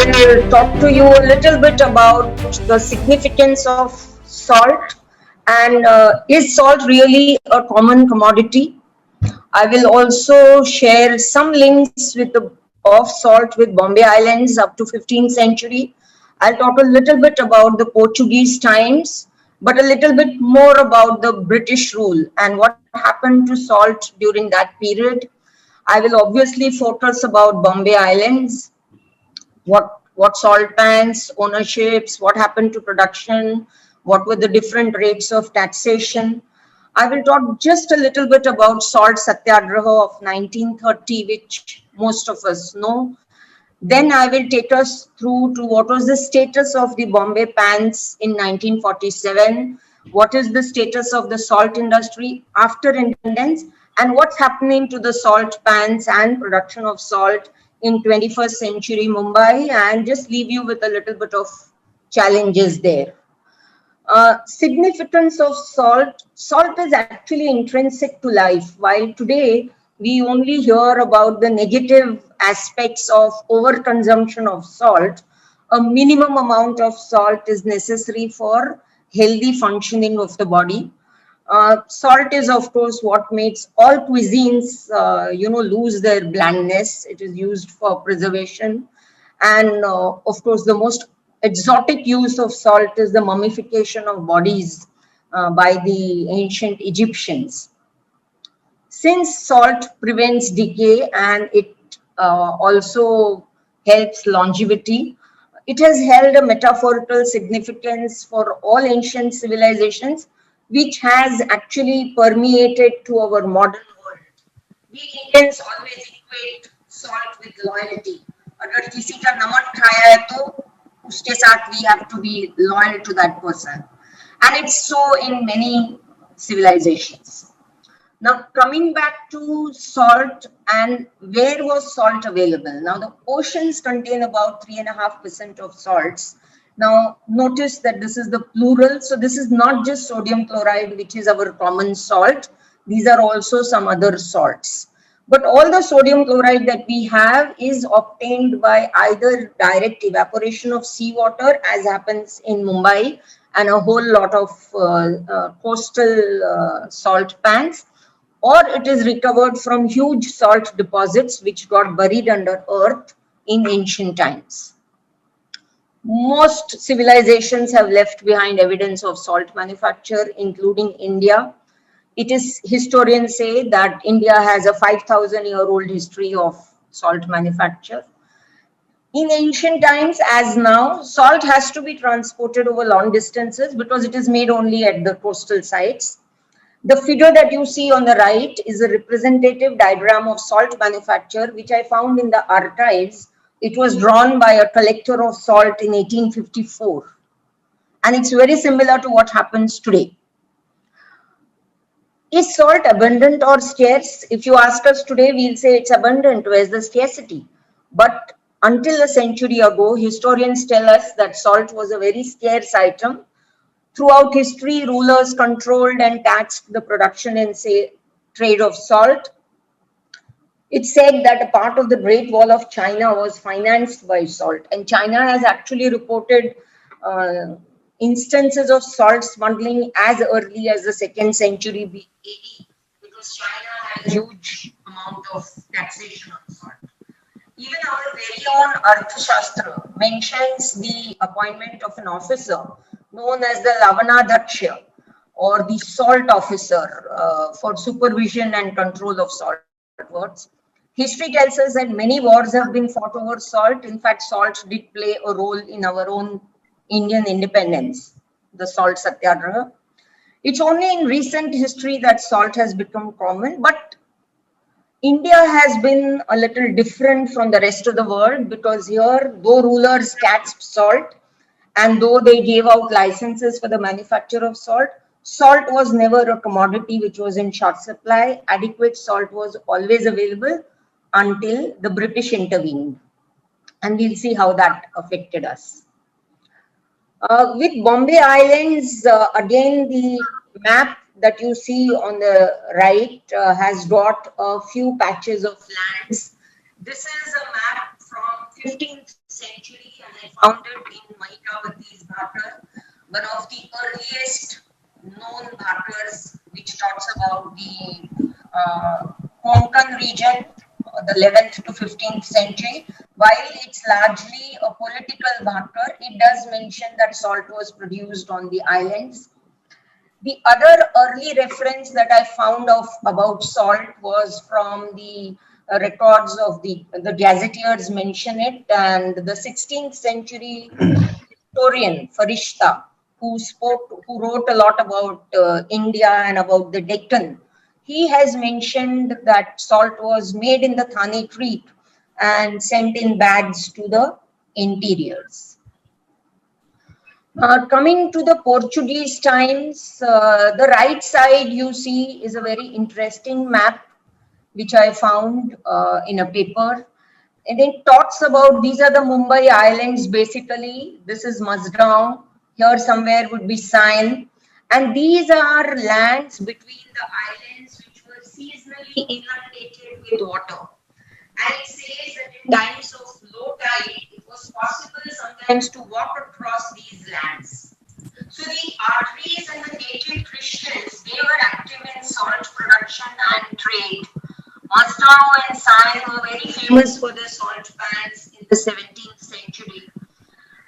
will talk to you a little bit about the significance of salt and is salt really a common commodity? I will also share some links with the of salt with Bombay Islands up to 15th century. I'll talk a little bit about the Portuguese times, but a little bit more about the British rule and what happened to salt during that period. I will obviously focus about Bombay Islands, what salt pans, ownerships, what happened to production, what were the different rates of taxation. I will talk just a little bit about Salt Satyagraha of 1930, which most of us know. Then I will take us through to what was the status of the Bombay pans in 1947, what is the status of the salt industry after independence, and what's happening to the salt pans and production of salt in 21st century Mumbai, and just leave you with a little bit of challenges there. Significance of salt. Salt is actually intrinsic to life. While today we only hear about the negative aspects of overconsumption of salt, a minimum amount of salt is necessary for healthy functioning of the body. Salt is, of course, what makes all cuisines, lose their blandness. It is used for preservation. And of course, the most exotic use of salt is the mummification of bodies by the ancient Egyptians. Since salt prevents decay and it also helps longevity, it has held a metaphorical significance for all ancient civilizations, which has actually permeated to our modern world. We Indians always equate salt with loyalty. अगर किसी का नमक खाया है तो उसके साथ we have to be loyal to that person, and it's so in many civilizations. Now, coming back to salt and where was salt available? Now, the oceans contain about 3.5% of salts. Now, notice that this is the plural. So, this is not just sodium chloride, which is our common salt. These are also some other salts. But all the sodium chloride that we have is obtained by either direct evaporation of seawater, as happens in Mumbai, and a whole lot of coastal salt pans, or it is recovered from huge salt deposits which got buried under earth in ancient times. Most civilizations have left behind evidence of salt manufacture, including India. It is, historians say that India has a 5,000-year-old history of salt manufacture. In ancient times, as now, salt has to be transported over long distances because it is made only at the coastal sites. The figure that you see on the right is a representative diagram of salt manufacture, which I found in the archives. It was drawn by a collector of salt in 1854. And it's very similar to what happens today. Is salt abundant or scarce? If you ask us today, we'll say it's abundant. Where's the scarcity? But until a century ago, historians tell us that salt was a very scarce item. Throughout history, rulers controlled and taxed the production and trade of salt. It's said that a part of the Great Wall of China was financed by salt, and China has actually reported instances of salt smuggling as early as the 2nd century AD, because China has a huge amount of taxation on salt. Even our very own Arthashastra mentions the appointment of an officer known as the Lavanadaksha, or the salt officer, for supervision and control of salt works. History tells us that many wars have been fought over salt. In fact, salt did play a role in our own Indian independence, the Salt Satyagraha. It's only in recent history that salt has become common, but India has been a little different from the rest of the world, because here, though rulers taxed salt and though they gave out licenses for the manufacture of salt, salt was never a commodity which was in short supply. Adequate salt was always available until the British intervened. And we'll see how that affected us. With Bombay Islands, again, the map that you see on the right has got a few patches of lands. This is a map from 15th century, and I found it in Mahikavati's Bhatar, one of the earliest known Bhatars, which talks about the Konkan region, the 11th to 15th century. While it's largely a political Bhatar, it does mention that salt was produced on the islands. The other early reference that I found of about salt was from the records of the gazetteers mention it, and the 16th century historian Farishta, who wrote a lot about India and about the Deccan, he has mentioned that salt was made in the Thane Creek and sent in bags to the interiors. Coming to the Portuguese times, the right side you see is a very interesting map which I found in a paper. And it talks about these are the Mumbai islands basically. This is Mazgaon. Here somewhere would be Siam. And these are lands between the islands which were seasonally inundated with water. And it says that in times of low tide, it was possible sometimes to walk across these lands. So the arteries and the native Christians, they were active in salt production and trade. Mazgaon and Sanghi were very famous for their salt pans in the 17th century.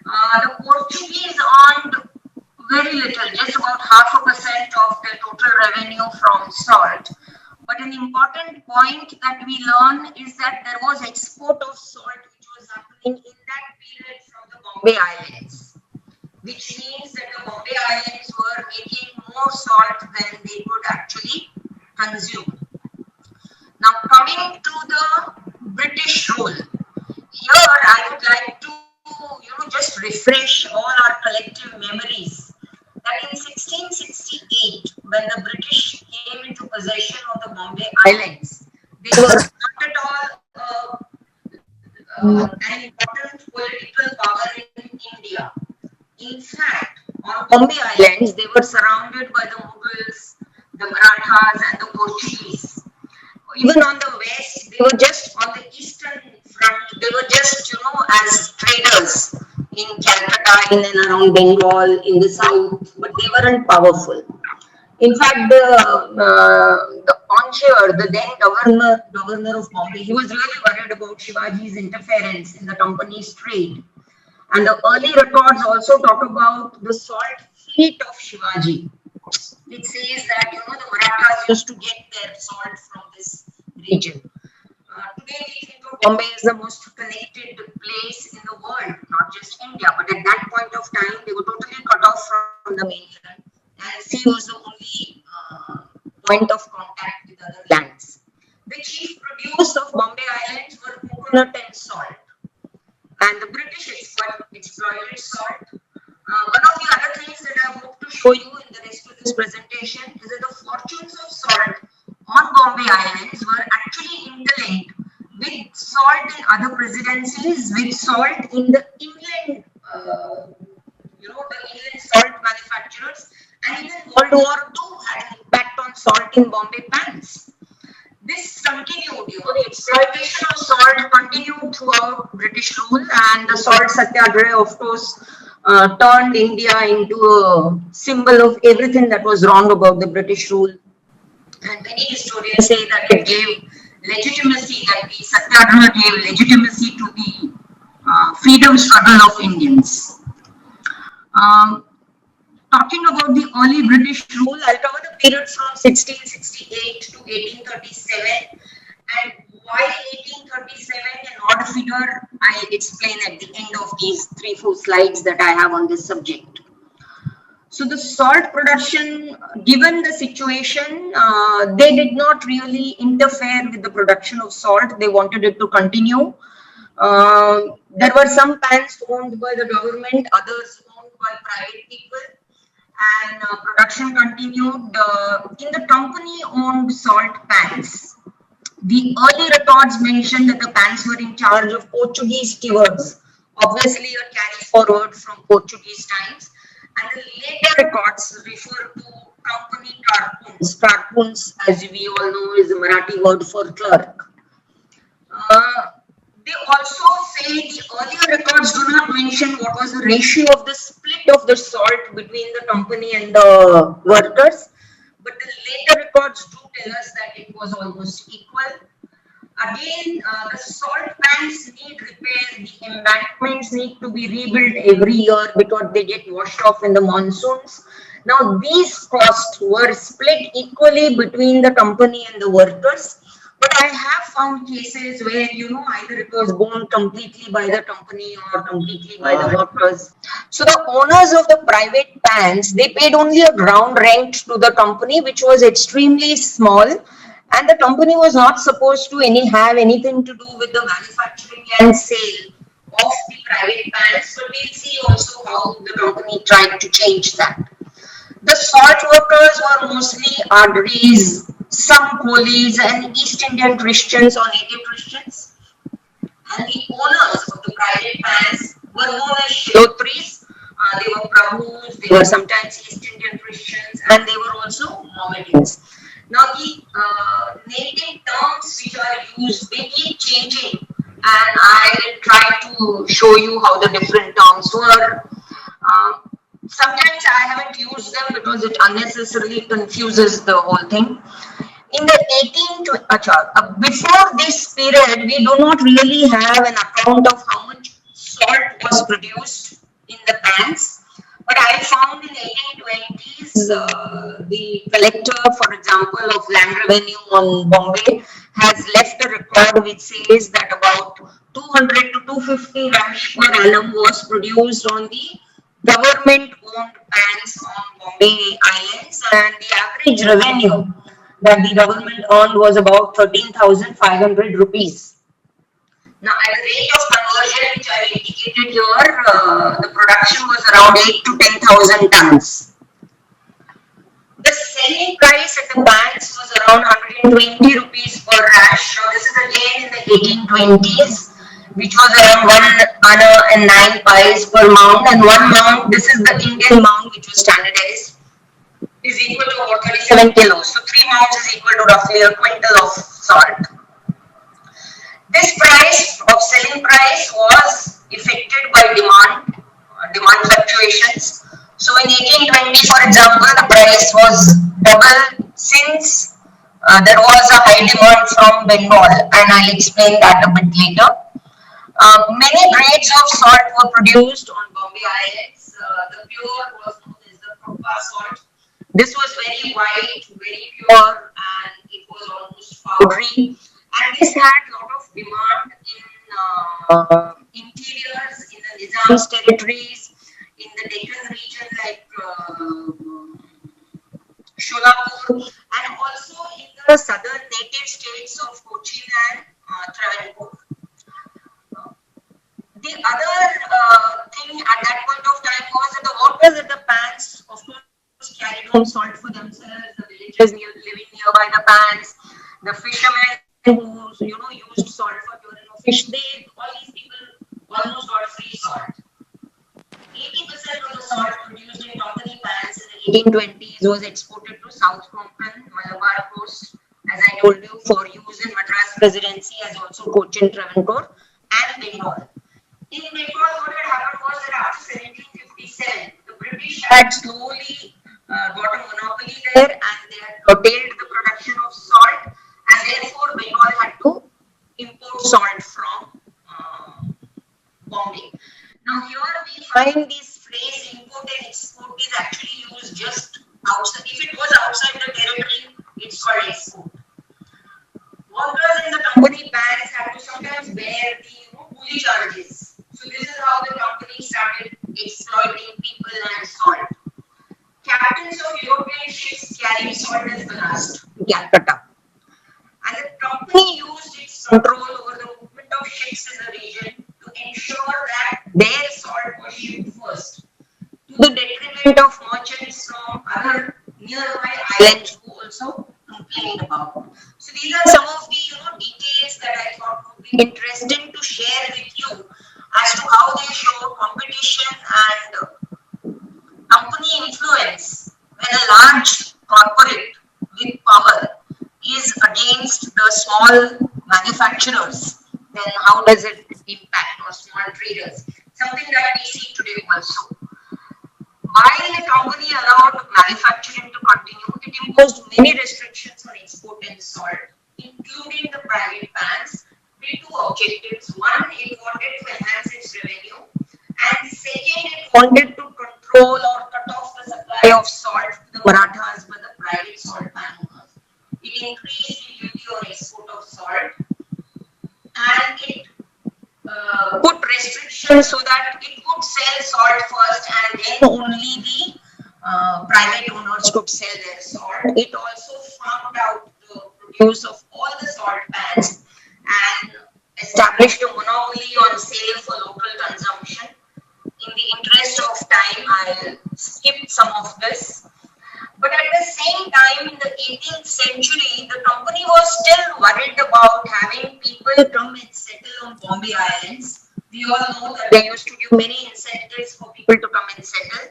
The Portuguese earned very little, just about 0.5% of their total revenue from salt. But an important point that we learn is that there was export of salt which was happening in that period from the Bombay Islands, which means that the Bombay Islands were making more salt than they could actually consume. Now coming to the British rule, here I would like to just refresh all our collective memories that in 1668, when the British came into possession of the Bombay Islands, they were not at all an important political power in India. In fact, on Bombay Islands, they were surrounded by the Mughals, the Marathas, and the Portuguese. Even on the west, they were just on the eastern front, they were just, as traders in Calcutta, in and around Bengal, in the south, but they weren't powerful. In fact, the Concher, the then governor of Bombay, he was really worried about Shivaji's interference in the company's trade. And the early records also talk about the salt fleet of Shivaji. It says that the Marathas used to get their salt from this region. Today we think of Bombay as the most connected place in the world, not just India, but at that point of time they were totally cut off from the mainland, and sea was the only point of contact with other lands. The chief produce of Bombay Islands were coconut and salt, and the British exploited salt. One of the other things that I hope to show you in the rest of this presentation is that the fortunes of salt on Bombay Islands were actually interlinked with salt in other presidencies, with salt in the inland, the inland salt manufacturers, and even World War II had an impact on salt in Bombay pans. This continued, the exploitation of salt continued throughout British rule, and the Salt Satyagraha, of course, turned India into a symbol of everything that was wrong about the British rule. And many historians say that it gave legitimacy, that the Satyagraha gave legitimacy to the freedom struggle of Indians. Talking about the early British rule, I'll cover the period from 1668 to 1837. And why 1837, an odd figure, I'll explain at the end of these 3-4 slides that I have on this subject. So the salt production, given the situation, they did not really interfere with the production of salt. They wanted it to continue. There were some pans owned by the government, others owned by private people, and production continued. In the company-owned salt pans, the early records mention that the pans were in charge of Portuguese stewards, obviously a carry forward from Portuguese times. And the later records refer to company carpoons. Carpoons, as we all know, is a Marathi word for clerk. They also say the earlier records do not mention what was the ratio of the split of the salt between the company and the workers, but the later records do tell us that it was almost equal. Again, the salt pans need repair, the embankments need to be rebuilt every year because they get washed off in the monsoons. Now, these costs were split equally between the company and the workers. But I have found cases where, either it was borne completely by the company or completely by the workers. So the owners of the private pans, they paid only a ground rent to the company, which was extremely small. And the company was not supposed to have anything to do with the manufacturing and sale of the private pans. But we'll see also how the company tried to change that. The salt workers were mostly Adris, some Kolis, and East Indian Christians or native Christians. And the owners of the private pans were known as Shilotris. They were Prabhus, they were sometimes East Indian Christians, and they were also Mohammedans. Now, the native terms which are used, they keep changing, and I will try to show you how the different terms were. Sometimes I haven't used them because it unnecessarily confuses the whole thing. In the before this period, we do not really have an account of how much salt was produced in the pans. But I found in 1820s, the collector, for example, of land revenue on Bombay has left a record which says that about 200 to 250 rash per annum was produced on the government-owned pans on Bombay Islands, and the average revenue that the government earned was about 13,500 rupees. Now, at the rate of conversion, which I indicated here, the production was around 8 to 10,000 tons. The selling price at the pans was around 120 rupees per rash. Now, this is again in the 1820s, which was around 1 anna and 9 pies per mound. And 1 mound, this is the Indian mound, which was standardized, is equal to about 37 kilos. So 3 mounds is equal to roughly a quintal of salt. This selling price was affected by demand fluctuations. So in 1820, for example, the price was double since there was a high demand from Bengal, and I'll explain that a bit later. Many grades of salt were produced on Bombay Islands. The pure was known as the Krupa salt. This was very white, very pure, and it was almost powdery. And this had a lot of demand in interiors, in the Nizam's territories, in the Deccan region like Sholapur, and also in the southern native states of Cochin and Travancore. The other thing at that point of time was that the workers at the pans, of course, carried home salt for themselves, the villagers living nearby the pans, the fishermen who used salt for curing of fish. All these people almost got free salt. 80% of the salt produced in Konkani pans in the 1820s was exported to South Konkan, Malabar coast, as I told you, for use in Madras Presidency, as also Cochin, Travancore, and Bengal. In Bengal, what had happened was that after 1757, the British had slowly got a monopoly there, and they had curtailed the production of salt, and therefore Bengal had to import salt from Bombay. Now here we find this phrase import and export is actually used just outside. If it was outside the territory, it's called export. Workers in the company pans had to sometimes bear the coolie charges. So this is how the company started exploiting people and salt. Captains of European ships carried salt as ballast to Calcutta. And the company used its control over the movement of ships in the region to ensure that their salt was shipped first, to the detriment of merchants from other nearby islands who also complained about. So these are some of the details that I thought would be interesting to share with you as to how they show competition and company influence when a large corporate with power is against the small manufacturers. then how does it impact on small traders? Something that we see today also. While the company allowed manufacturing to continue, it imposed many restrictions on export and salt, including the private bans, with two objectives. One, it wanted to enhance its revenue, and second, it wanted to control or cut off the supply of salt to the Marathas by the private salt pan owners. It increased the duty on export of salt, and it put restrictions so that it could sell salt first and then only the private owners could sell their salt. It also farmed out the produce of all the salt pans and established a monopoly on sale for local consumption. In the interest of time, I'll skip some of this. But at the same time, in the 18th century, the company was still worried about having people come and settle on Bombay Islands. We all know that they used to give many incentives for people to come and settle.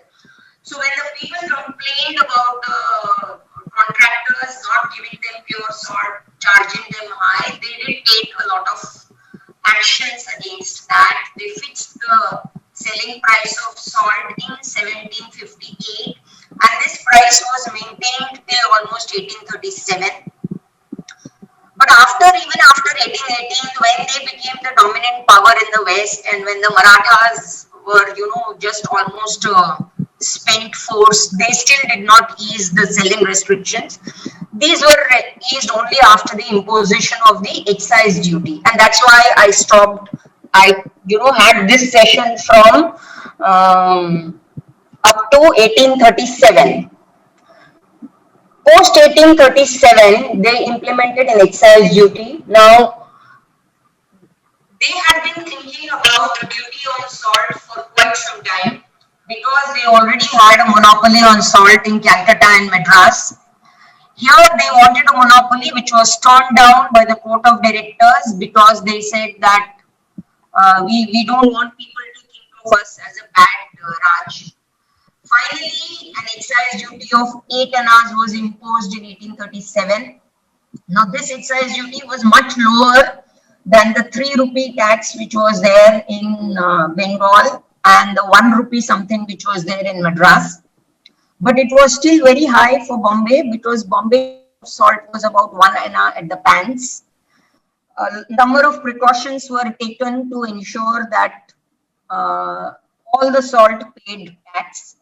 So when the people complained about the contractors not giving them pure salt, charging them high, they did take a lot of actions against that. They fixed the selling price of salt in 1758, and this price was maintained till almost 1837. But even after 1818, when they became the dominant power in the West, and when the Marathas were, just almost spent force, they still did not ease the selling restrictions. These were eased only after the imposition of the excise duty, and that's why I stopped. I had this session from up to 1837. Post 1837, they implemented an excise duty. Now, they had been thinking about the duty on salt for quite some time because they already had a monopoly on salt in Calcutta and Madras. Here they wanted a monopoly which was turned down by the court of directors because they said that we don't want people to think of us as a bad Raj. Finally, an excise duty of 8 annas was imposed in 1837. Now, this excise duty was much lower than the 3 rupee tax which was there in Bengal and the 1 rupee something which was there in Madras. But it was still very high for Bombay because Bombay salt was about 1 anna at the pans. A number of precautions were taken to ensure that all the salt paid tax.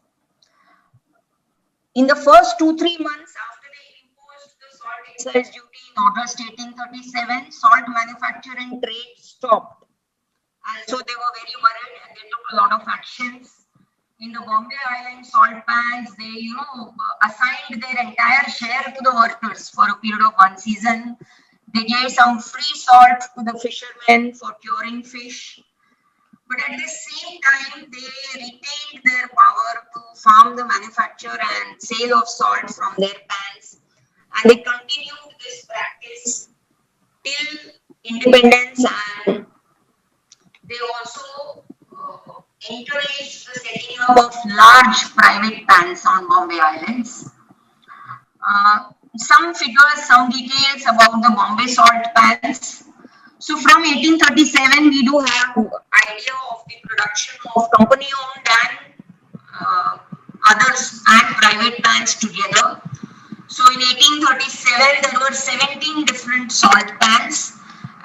In the first 2-3 months after they imposed the salt excise duty in August 1837, salt manufacture and trade stopped. And so they were very worried and they took a lot of actions. In the Bombay Island salt pans, they assigned their entire share to the workers for a period of 1 season. They gave some free salt to the fishermen for curing fish. But at the same time, they retained their power to farm the manufacture and sale of salt from their pans. And they continued this practice till independence, and they also encouraged the setting up of large private pans on Bombay Islands. Some figures, some details about the Bombay salt pans. So from 1837, we do have idea of the production of company-owned and others and private pans together. So in 1837, there were 17 different salt pans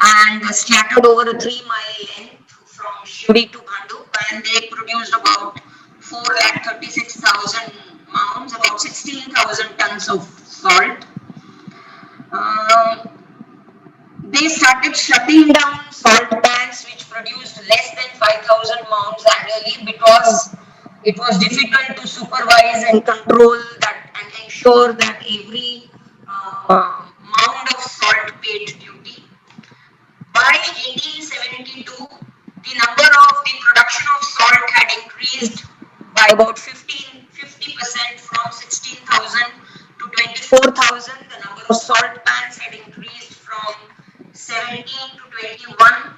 and scattered over a 3-mile length from Shivdi to Bhandup, and they produced about 436,000 mounds, about 16,000 tons of salt. They started shutting down salt pans which produced less than 5,000 mounds annually because it was difficult to supervise and control that and ensure that every mound of salt paid duty. By 1872, the number of the production of salt had increased by about 50% from 16,000 to 24,000. The number of salt pans had increased from 17 to 21.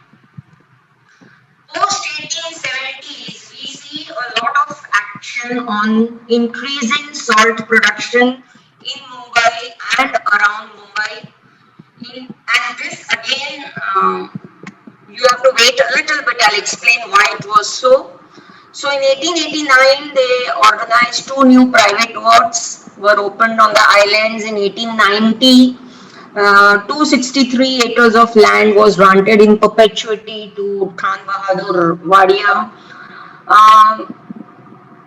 Post 1870s, we see a lot of action on increasing salt production in Mumbai and around Mumbai. And this again You have to wait a little bit. I'll explain why it was so. So in 1889, they organized two new private works were opened on the islands. In 1890, 263 acres of land was granted in perpetuity to Khan Bahadur Wadia. Um,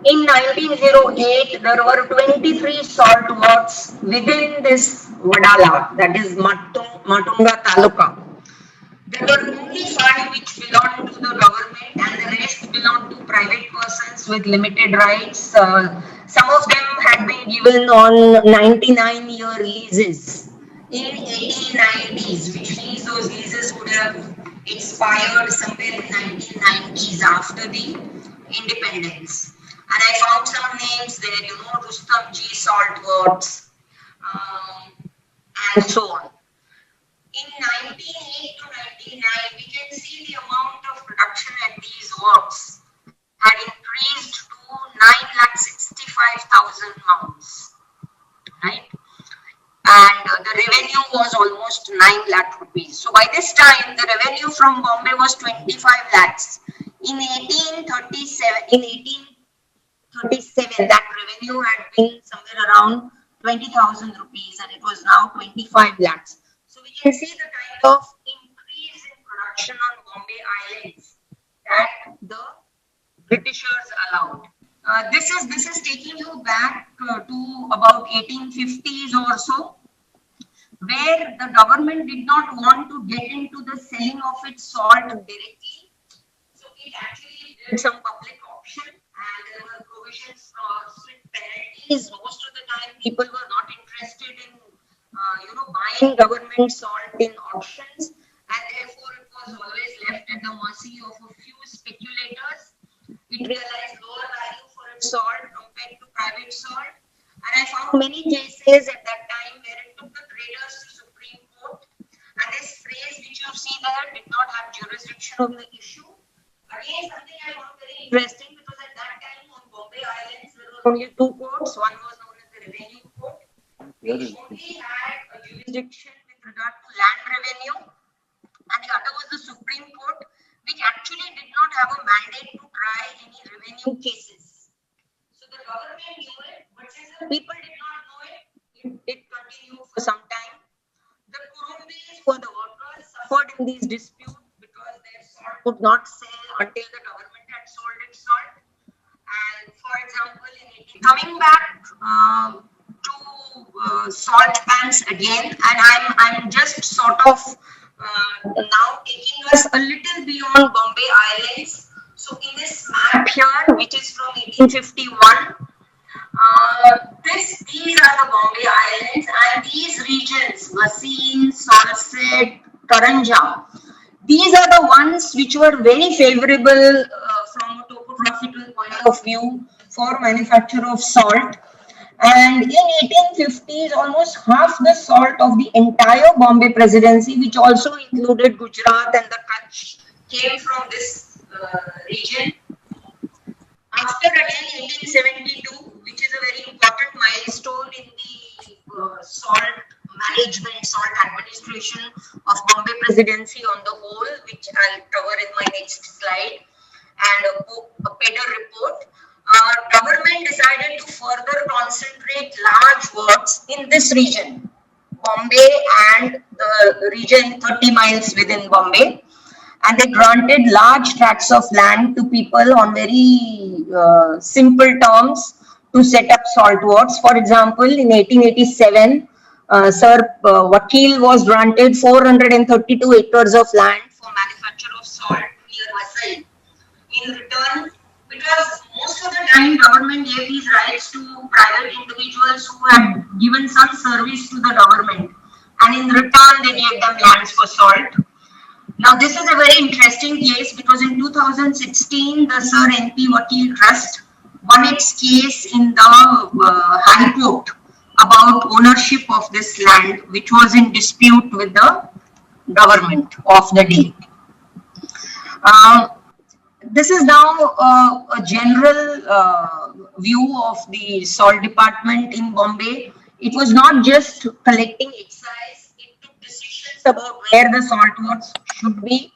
in 1908, there were 23 salt works within this Wadala, that is Matunga Taluka. There were only five which belonged to the government and the rest belonged to private persons with limited rights. Some of them had been given on 99-year leases in 1890s, which means those leases would have expired somewhere in 1990s after the independence. And I found some names there, you know, Rustam G. Salt Works, and so on. In 1908 to 1999, we can see the amount of production at these works had increased to 9,65,000 mounds, right? And the revenue was almost 9 lakh rupees. So by this time, the revenue from Bombay was 25 lakhs. In 1837, that revenue had been somewhere around 20,000 rupees, and it was now 25 lakhs. So we can see the kind of increase in production on Bombay Islands that the Britishers allowed. This is taking you back to about 1850s or so, where the government did not want to get into the selling of its salt directly. So it actually did some public auction, and there were provisions for strict penalties. Most of the time, people were not interested in buying government salt in auctions, and therefore it was always left at the mercy of a few speculators. It realized lower value for its salt compared to private salt, and I found many cases at that time where it took the traders to Supreme Court, and this phrase which you see there did not have jurisdiction over the issue. Again, something I found very interesting, because at that time on Bombay Islands there were only two courts. One was known as the Revenue Court, which only had a jurisdiction with regard to land revenue, and the other was the Supreme Court, which actually did not have a mandate to try any revenue cases. So the government knew it, but since the people did not know it, it did continue for some time. The Kurumbis, who are the workers, suffered in these disputes because their salt could not sell until the government had sold its salt. And for example, coming back to salt pans again, and I'm just sort of now taking us a little beyond Bombay Islands. So in this map here, which is from 1851, these are the Bombay Islands, and these regions, Wasim, Somerset, Karanja, these are the ones which were very favorable from a topographical point of view for manufacture of salt. And in 1850s, almost half the salt of the entire Bombay Presidency, which also included Gujarat and the Kutch, came from this region. After again 1872, which is a very important milestone in the salt management, salt administration of Bombay Presidency on the whole, which I'll cover in my next slide, and a PEDA report. Government decided to further concentrate large works in this region, Bombay and the region 30 miles within Bombay, and they granted large tracts of land to people on very simple terms to set up salt works. For example, in 1887, Sir Vakil was granted 432 acres of land for manufacture of salt near Vasai. In return, because most of the time government gave these rights to private individuals who had given some service to the government, and in return they gave them lands for salt. Now this is a very interesting case, because in 2016 the Sir N.P. Vakil Trust won its case in the High Court about ownership of this land, which was in dispute with the government of the day. This is now a general view of the salt department in Bombay. It was not just collecting excise, it took decisions about where the salt works should be.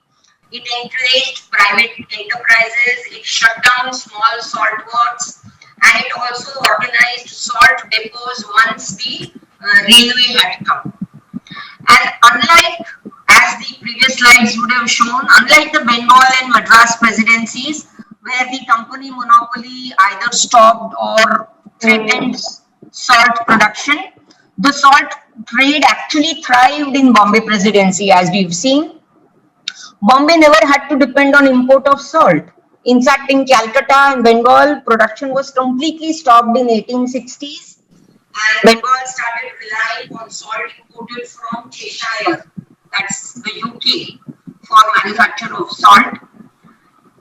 It encouraged private enterprises, it shut down small salt works, and it also organized salt depots once the railway had come. And unlike, as the previous slides would have shown, unlike the Bengal and Madras presidencies, where the company monopoly either stopped or threatened salt production, the salt trade actually thrived in Bombay presidency, as we've seen. Bombay never had to depend on import of salt. In fact, in Calcutta and Bengal, production was completely stopped in 1860s, and Bengal started relying on salt imported from Cheshire, that's the UK, for manufacture of salt.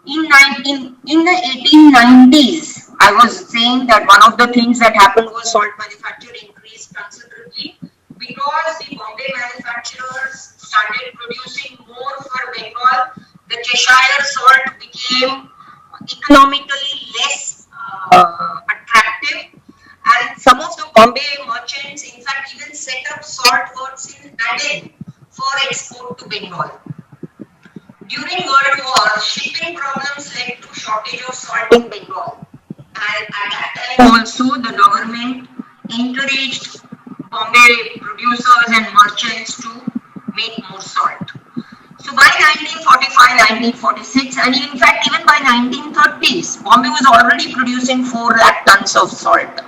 In the 1890s, I was saying that one of the things that happened was salt manufacture increased considerably because the Bombay manufacturers started producing more for Bengal. The Cheshire salt became economically less attractive, and some of the Bombay merchants, in fact, even set up salt works in Aden for export to Bengal. During World War, shipping problems led to shortage of salt in Bengal. And at that time also, the government encouraged Bombay producers and merchants to make more salt. So by 1945, 1946, and in fact even by 1930s, Bombay was already producing 4 lakh tons of salt.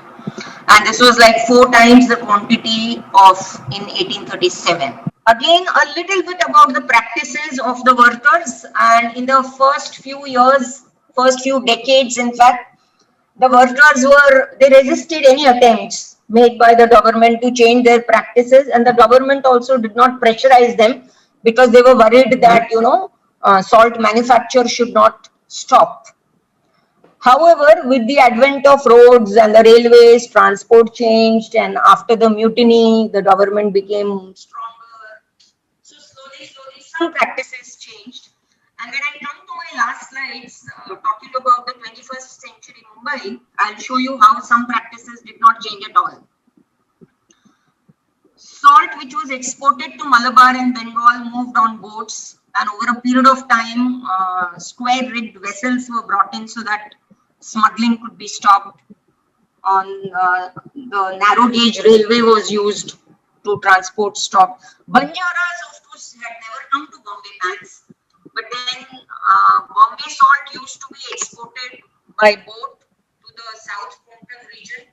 And this was like 4 times the quantity of in 1837. Again, a little bit about the practices of the workers, and in the first few years, first few decades, in fact, the workers they resisted any attempts made by the government to change their practices, and the government also did not pressurize them because they were worried that, salt manufacture should not stop. However, with the advent of roads and the railways, transport changed, and after the mutiny, the government became stronger. So slowly, some practices changed. And when I come to my last slides, talking about the 21st century Mumbai, I'll show you how some practices did not change at all. Salt, which was exported to Malabar and Bengal, moved on boats, and over a period of time, square-rigged vessels were brought in so that smuggling could be stopped. On the narrow gauge railway was used to transport stock. Banjaras, of course, had never come to Bombay banks, but then Bombay salt used to be exported by boat to the South Konkan region,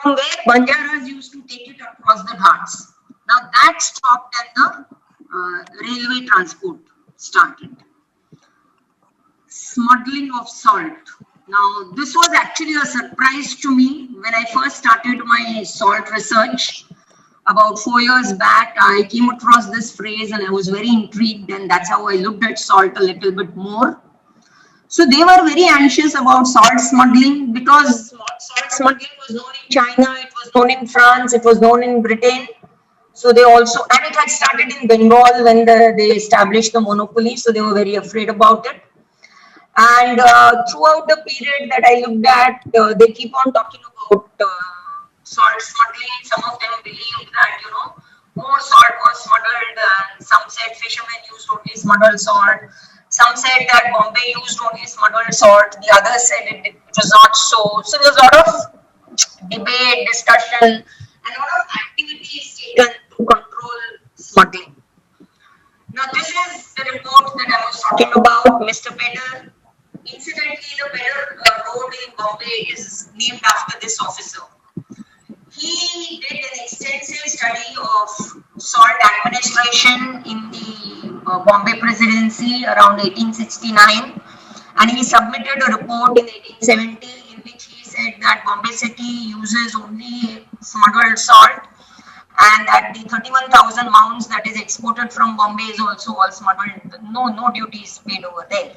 from where Banjaras used to take it across the Ghats. Now that stopped and the railway transport started. Smuggling of salt. Now this was actually a surprise to me when I first started my salt research. About 4 years back, I came across this phrase and I was very intrigued, and that's how I looked at salt a little bit more. So they were very anxious about salt smuggling because salt smuggling was known in China, it was known in France, it was known in Britain. So they also, and it had started in Bengal when they established the monopoly, so they were very afraid about it. And throughout the period that I looked at, they keep on talking about salt smuggling. Some of them believed that, more salt was smuggled, and some said fishermen used only smuggled salt. Some said that Bombay used only smuggled salt. The others said it was not so. So there was a lot of debate, discussion, and a lot of activities taken to control smuggling. Now this is the report that I was talking about, Mr. Pedder. Incidentally, the Pedder Road in Bombay is named after this officer. He did an extensive study of salt administration in the Bombay presidency around 1869, and he submitted a report in 1870 in which he said that Bombay city uses only smuggled salt, and that the 31,000 mounds that is exported from Bombay is also all smuggled. No duties paid over there.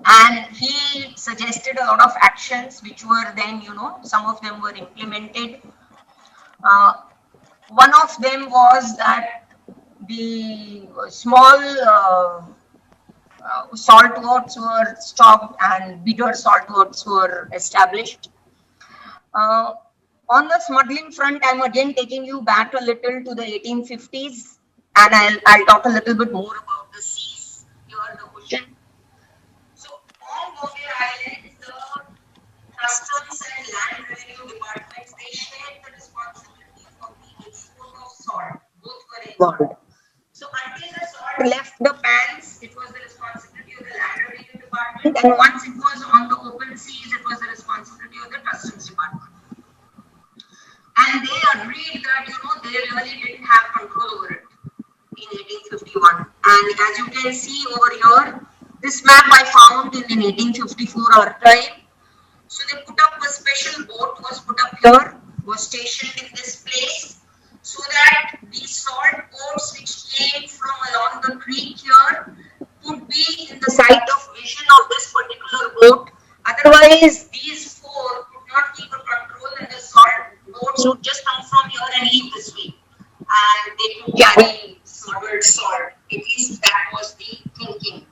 And he suggested a lot of actions which were then, some of them were implemented. One of them was that the small salt works were stopped and bigger salt works were established. On the smuggling front, I'm again taking you back a little to the 1850s, and I'll talk a little bit more about the seas here. involved. So until the salt left the pans, it was the responsibility of the land revenue department, and once it was on the open seas, it was the responsibility of the customs department. And they agreed that they really didn't have control over it in 1851. And as you can see over here, this map I found in an 1854 archive. So they put up a special boat was put up here, was stationed in this place, so that the salt boats which came from along the creek here could be in the sight of vision of this particular boat. Otherwise, these four could not keep a control, and the salt boats would just come from here and leave this way, and they could carry smuggled salt. At least that was the thinking.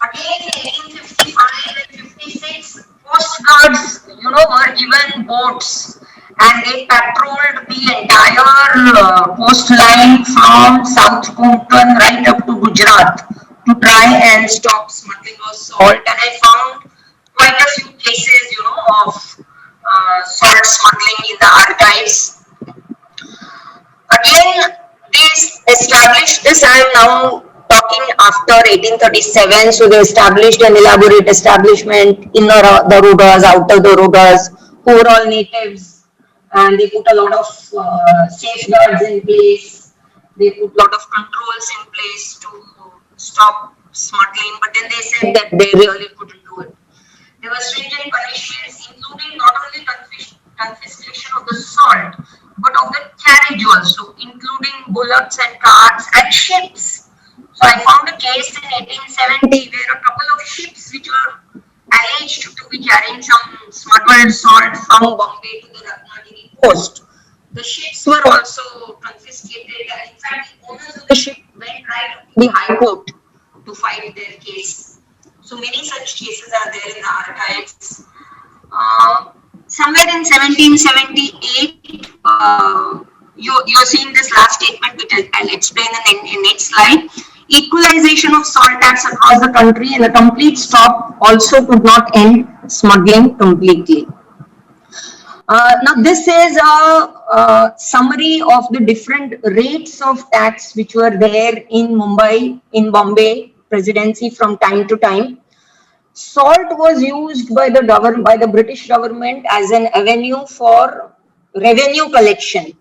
Again, in 1855 and 56, coast guards, were given boats, and they patrolled the entire coastline from South Konkan right up to Gujarat to try and stop smuggling of salt. And I found quite a few cases, of salt smuggling in the archives. Again, they established this. I am now talking after 1837. So they established an elaborate establishment, inner Darogas, outer Darogas, who were all natives, and they put a lot of safeguards in place. They put a lot of controls in place to stop smuggling, but then they said that they really couldn't do it. There were stringent punishments, including not only confiscation of the salt, but of the carriage also, including bullocks and carts and ships. So I found a case in 1870 where a couple of ships which were alleged to be carrying some smuggled salt from Bombay to the Ratnagiri coast. The ships were also confiscated, and in fact the owners of the ship went right up to the High Court to fight their case. So many such cases are there in the archives. Somewhere in 1778, you're seeing this last statement, which I'll explain in the next slide. Equalization of salt tax across the country and a complete stop also could not end smuggling completely. Now this is a summary of the different rates of tax which were there in Mumbai, in Bombay presidency from time to time. Salt was used by the British government as an avenue for revenue collection.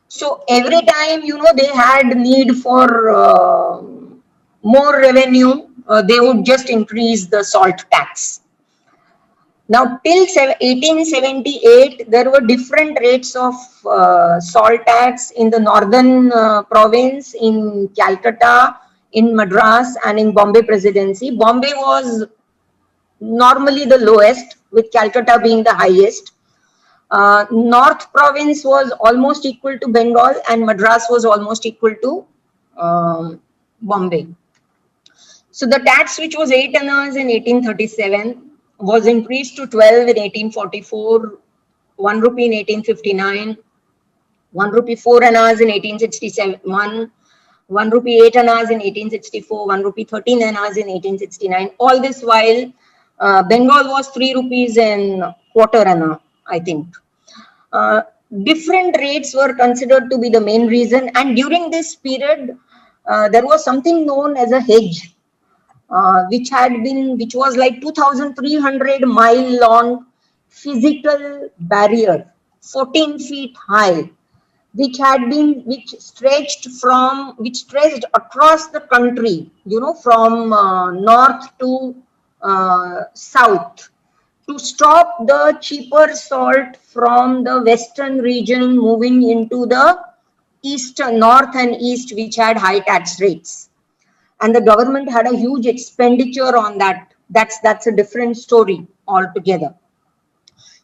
So every time they had need for more revenue, they would just increase the salt tax. Now till 1878, there were different rates of salt tax in the northern province, in Calcutta, in Madras, and in Bombay presidency. Bombay was normally the lowest, with Calcutta being the highest. North province was almost equal to Bengal, and Madras was almost equal to Bombay. So the tax, which was 8 annas in 1837, was increased to 12 in 1844, 1 rupee in 1859, 1 rupee 4 annas in 1861, 1 rupee 8 annas in 1864, 1 rupee 13 annas in 1869. All this while Bengal was 3 rupees and quarter anna, I think. Different rates were considered to be the main reason, and during this period there was something known as a hedge, which was like 2,300 mile long physical barrier, 14 feet high, which stretched across the country, from north to south, to stop the cheaper salt from the western region moving into the north and east, which had high tax rates. And the government had a huge expenditure on that. That's a different story altogether.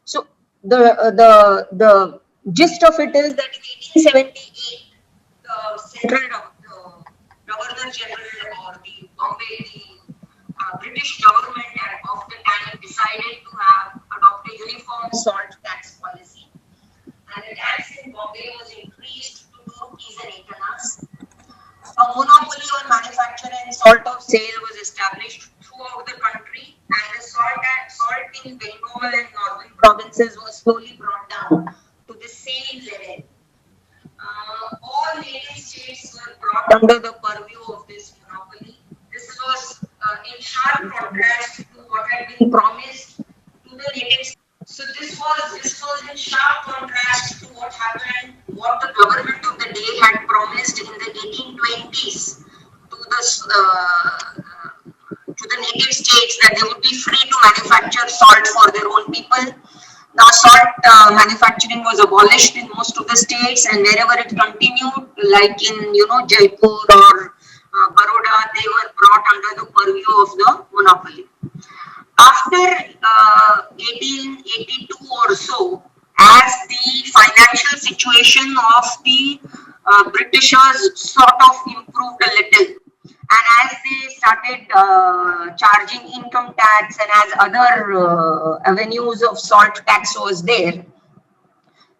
So the gist of it is that in 1878, the Governor General, or the Bombay, the British government of the time, decided to adopt a uniform salt tax policy, and the tax in Bombay was increased to 2 rupees and 8 annas. A monopoly on manufacture and salt of sale was established throughout the country, and the salt in Bengal and northern provinces was slowly brought down to the same level. under the purview of this monopoly. This was in sharp contrast to what had been promised to the natives. So this was in sharp contrast to what happened, what the government of the day had promised in the 1820s to the native states, that they would be free to manufacture salt for their own people. Now, salt manufacturing was abolished in most of the states, and wherever it continued, like in Jaipur or Baroda, they were brought under the purview of the monopoly. After 1882 or so, as the financial situation of the Britishers sort of improved a little, and as they started charging income tax and as other avenues of salt tax was there,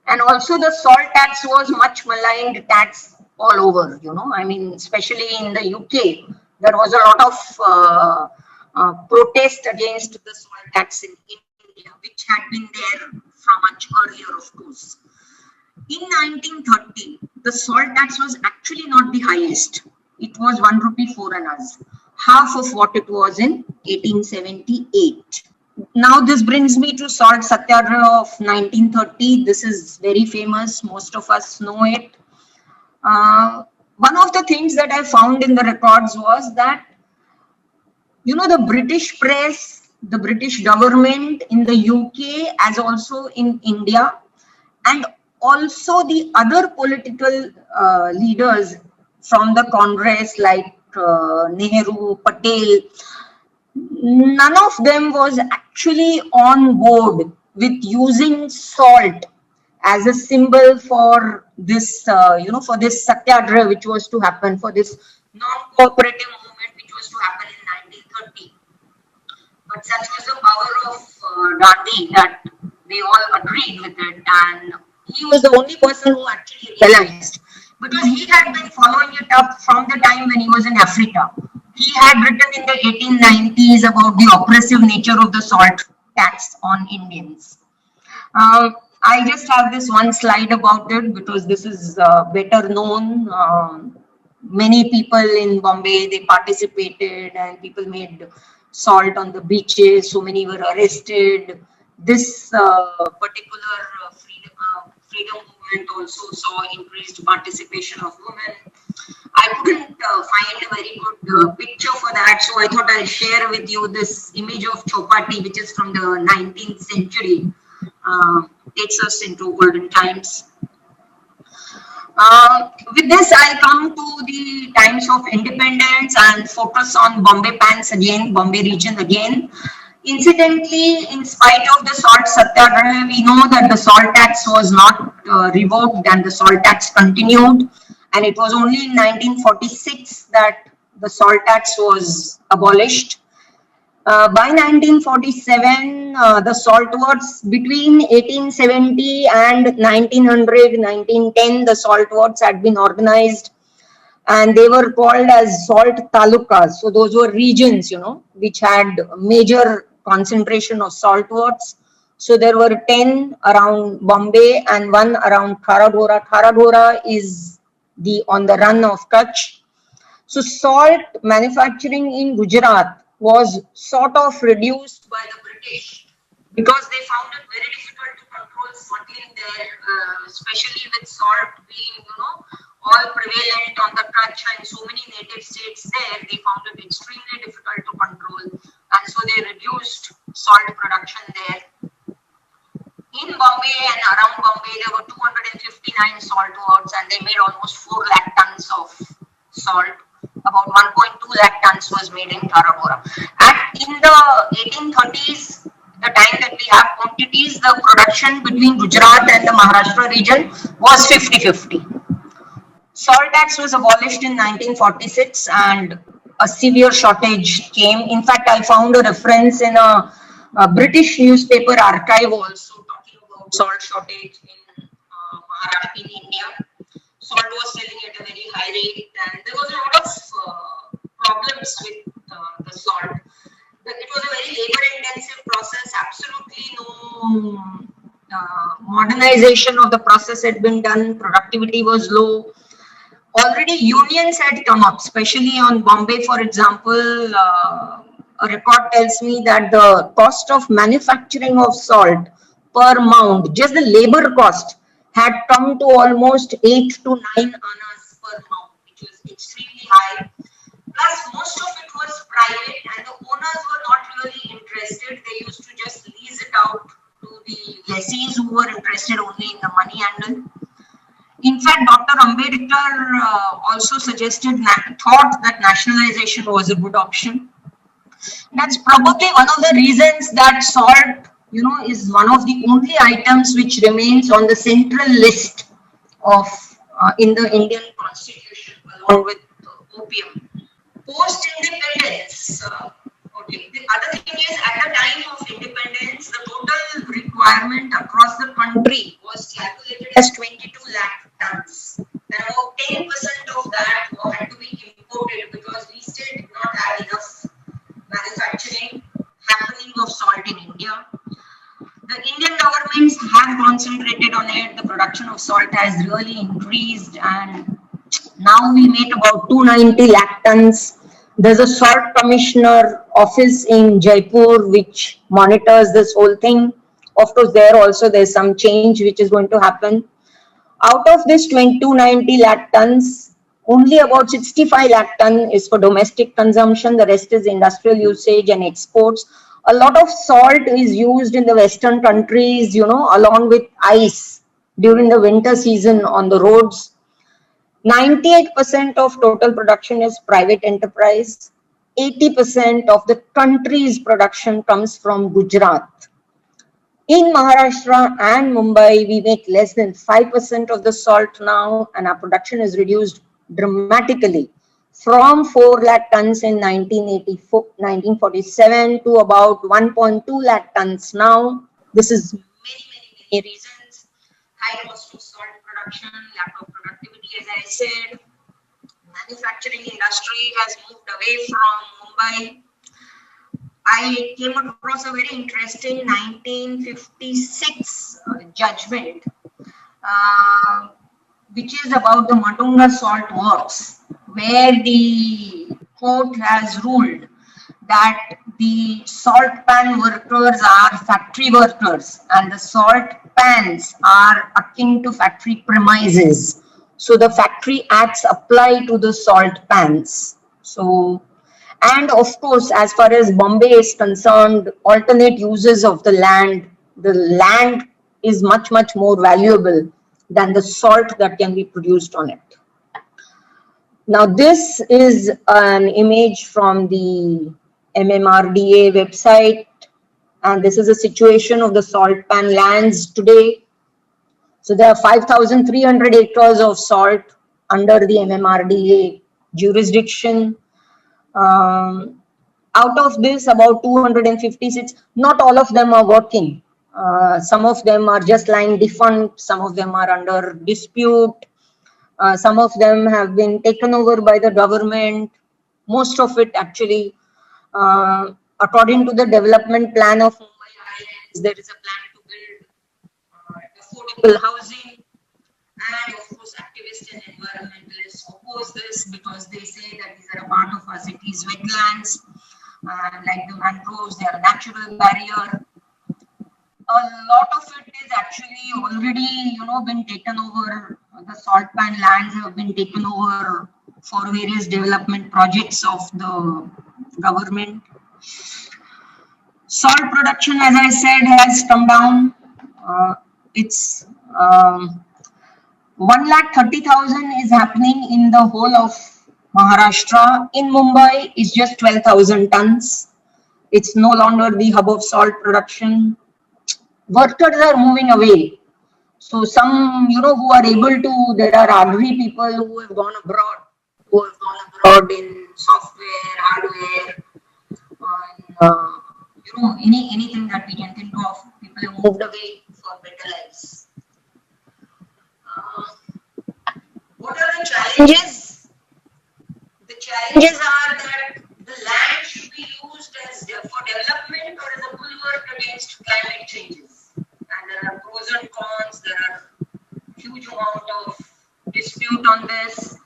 and also the salt tax was much maligned tax all over, I mean, especially in the UK, there was a lot of protest against the salt tax in India, which had been there from much earlier, of course. In 1930, the salt tax was actually not the highest. It was 1 rupee 4 annas, half of what it was in 1878. Now this brings me to Salt Satyagraha of 1930. This is very famous. Most of us know it. One of the things that I found in the records was that, the British press, the British government in the UK, as also in India, and also the other political leaders from the Congress like Nehru, Patel, none of them was actually on board with using salt as a symbol for this, for this satyagraha which was to happen, for this non-cooperative movement which was to happen in 1930. But such was the power of Gandhi that they all agreed with it, and he was the only person who actually realized, because he had been following it up from the time when he was in Africa. He had written in the 1890s about the oppressive nature of the salt tax on Indians. I just have this one slide about it because this is better known. Many people in Bombay, they participated and people made salt on the beaches. So many were arrested. This particular freedom movement also saw increased participation of women. I couldn't find a very good picture for that, so I thought I'll share with you this image of Chopati, which is from the 19th century. Takes us into golden times. With this, I'll come to the times of independence and focus on Bombay Pans again, Bombay region again. Incidentally, in spite of the salt satyagraha, we know that the salt tax was not revoked and the salt tax continued. And it was only in 1946 that the salt tax was abolished. By 1947, the saltworks between 1870 and 1900, 1910, the saltworks had been organized and they were called as salt talukas. So those were regions, which had major concentration of saltworks. So there were 10 around Bombay and one around Tharadora. Tharadora is on the run of Kutch. So salt manufacturing in Gujarat was sort of reduced by the British because they found it very difficult to control smuggling there, especially with salt being, all prevalent on the Kutch and so many native states there. They found it extremely difficult to control, and so they reduced salt production there. In Bombay and around Bombay, there were 259 salt works and they made almost 4 lakh tons of salt. About 1.2 lakh tons was made in Tharadora. And in the 1830s, the time that we have quantities, the production between Gujarat and the Maharashtra region was 50-50. Salt tax was abolished in 1946 and a severe shortage came. In fact, I found a reference in a British newspaper archive also talking about salt shortage in Maharashtra, in India. Salt was selling at a very high rate and there was a lot of problems with the salt. It was a very labor-intensive process, absolutely no modernization of the process had been done, productivity was low. Already unions had come up, especially on Bombay, for example. A record tells me that the cost of manufacturing of salt per mound, just the labor cost, had come to almost 8 to 9 annas per mound, which was extremely high. Plus, most of it was private, and the owners were not really interested. They used to just lease it out to the lessees who were interested only in the money angle. In fact, Dr. Ambedkar also thought that nationalization was a good option. That's probably one of the reasons that salt, is one of the only items which remains on the central list of in the Indian Constitution, along with opium. Post-independence. Okay. The other thing is, at the time of independence, the total requirement across the country was calculated as 22 lakh tons. And about 10% of that had to be imported because we still did not have enough manufacturing happening of salt in India. The Indian governments have concentrated on it. The production of salt has really increased, and now we make about 290 lakh tons. There's a salt commissioner office in Jaipur which monitors this whole thing. Of course, there's some change which is going to happen. Out of this 290 lakh tons, only about 65 lakh ton is for domestic consumption. The rest is industrial usage and exports. A lot of salt is used in the Western countries, along with ice during the winter season on the roads. 98% of total production is private enterprise. 80% of the country's production comes from Gujarat. In Maharashtra and Mumbai, we make less than 5% of the salt now, and our production is reduced dramatically from 4 lakh tons in 1947 to about 1.2 lakh tons now. This is many reasons. High cost of salt production, lack of productivity, as I said. Manufacturing industry has moved away from Mumbai. I came across a very interesting 1956 judgment, which is about the Matunga Salt Works, where the court has ruled that the salt pan workers are factory workers and the salt pans are akin to factory premises. So the factory acts apply to the salt pans. And of course, as far as Bombay is concerned, alternate uses of the land is much more valuable than the salt that can be produced on it. Now, this is an image from the MMRDA website, and this is a situation of the salt pan lands today. So there are 5,300 acres of salt under the MMRDA jurisdiction. Out of this, about 256, not all of them are working. Some of them are just lying defunct, some of them are under dispute, some of them have been taken over by the government. Most of it actually, according to the development plan of Mumbai Islands, there is a plan to build affordable housing. And of course, activists and environmentalists oppose this because they say that these are a part of our city's wetlands. Like the mangroves, they are a natural barrier. A lot of it is actually already, been taken over. The salt pan lands have been taken over for various development projects of the government. Salt production, as I said, has come down. It's 1,30,000 is happening in the whole of Maharashtra. In Mumbai, it's just 12,000 tons. It's no longer the hub of salt production. Workers are moving away. So some, who are able to, there are agri people who have gone abroad in software, hardware, anything that we can think of. People have moved away for better lives. What are the challenges? The challenges are that the land should be used for development or as a bulwark against climate changes. And there are pros and cons. There are huge amount of dispute on this.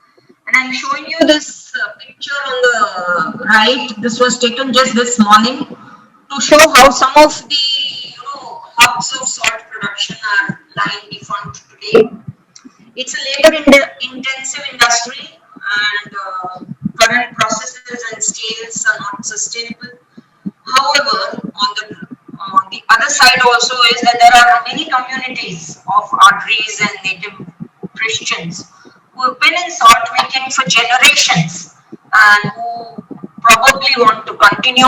I'm showing you this picture on the right. This was taken just this morning to show how some of the hubs of salt production are lying defunct today. It's a labor-intensive industry, and current processes and scales are not sustainable. However, on the other side also is that there are many communities of Adris and native Christians who have been in salt making for generations and who probably want to continue.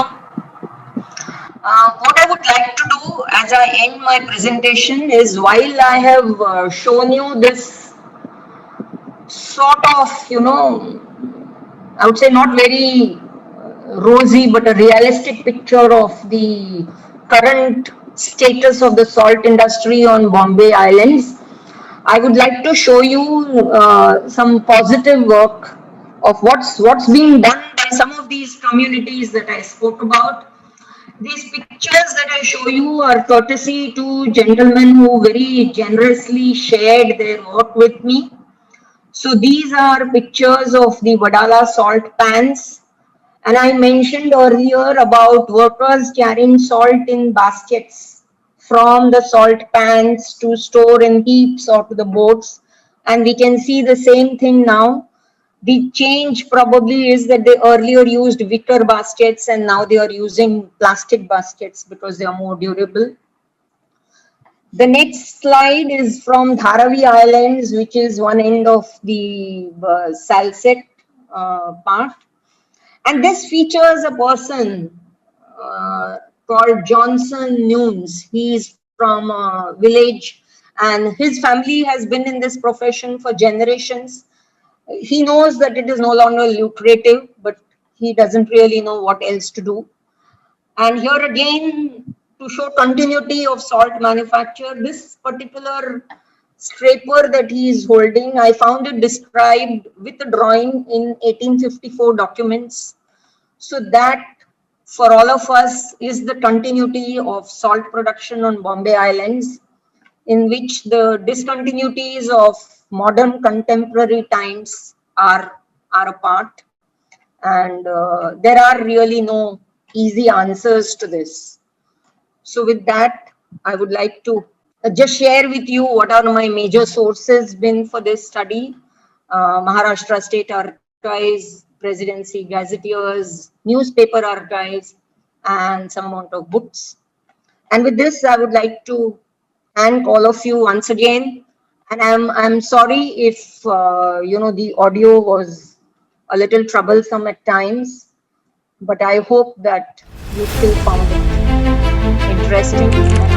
What I would like to do as I end my presentation is, while I have shown you this sort of, I would say not very rosy, but a realistic picture of the current status of the salt industry on Bombay Islands, I would like to show you some positive work of what's being done by some of these communities that I spoke about. These pictures that I show you are courtesy to gentlemen who very generously shared their work with me. So these are pictures of the Wadala salt pans. And I mentioned earlier about workers carrying salt in baskets from the salt pans to store in heaps or to the boats. And we can see the same thing now. The change probably is that they earlier used wicker baskets and now they are using plastic baskets because they are more durable. The next slide is from Dharavi Islands, which is one end of the Salset part. And this features a person called Johnson Nunes. He is from a village and his family has been in this profession for generations. He knows that it is no longer lucrative, but he doesn't really know what else to do. And here again, to show continuity of salt manufacture, this particular scraper that he is holding, I found it described with a drawing in 1854 documents. So that for all of us is the continuity of salt production on Bombay Islands, in which the discontinuities of modern contemporary times are a part. And there are really no easy answers to this. So with that, I would like to just share with you what are my major sources been for this study. Maharashtra State Archives, Presidency Gazetteers, newspaper archives, and some amount of books. And with this, I would like to thank all of you once again. And I'm sorry if the audio was a little troublesome at times, but I hope that you still found it interesting.